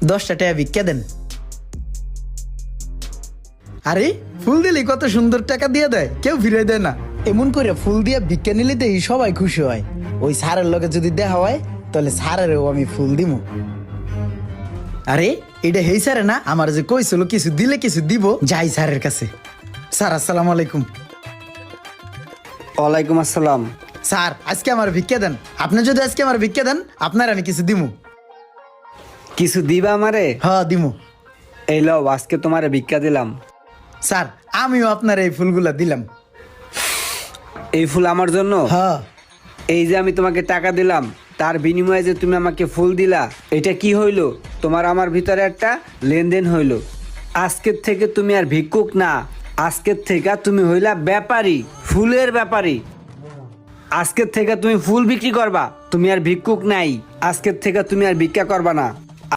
10টা টাকা ভিক্ষা দেন। আরে ফুল দিলে কত সুন্দর টাকা দিয়ে দেয়, কেউ ফিরে দেয় না। এমন করে ফুল দিয়ে ভিক্ষা নিলে তো সবাই খুশি হয়। ওই স্যারের লগে যদি দেখা হয় তাহলে স্যারেরও আমি ফুল দিমু। আরে এটা হেই স্যারে না, আমার যে কইছিল কিছু দিলে কিছু দিব, যাই স্যারের কাছে। স্যার আসসালামু আলাইকুম। ওয়ালাইকুম আসসালাম। স্যার আজকে আমার ভিক্ষা দেন। আপনি যদি আজকে আমার ভিক্ষা দেন আপনার আমি কিছু দিমু। কিছু দিবা আমারে? হ্যাঁ দিমু। এই লও, আজকে তোমারে ভিক্ষা দিলাম। স্যার আমিও আপনার এই ফুলগুলা দিলাম। এই ফুল আমার জন্য? হ্যাঁ। এই যে আমি তোমাকে টাকা দিলাম, তার বিনিময়ে যে তুমি আমাকে ফুল দিলা, এটা কি হইলো? তোমার আমার ভিতরে একটা লেনদেন হইলো। আজকের থেকে তুমি আর ভিক্ষুক না, আজকের থেকে তুমি হইলা ব্যাপারী, ফুলের ব্যাপারী। আজকের থেকে তুমি ফুল বিক্রি করবা, তুমি আর ভিক্ষুক নাই। আজকের থেকে তুমি আর ভিক্ষা করবা না।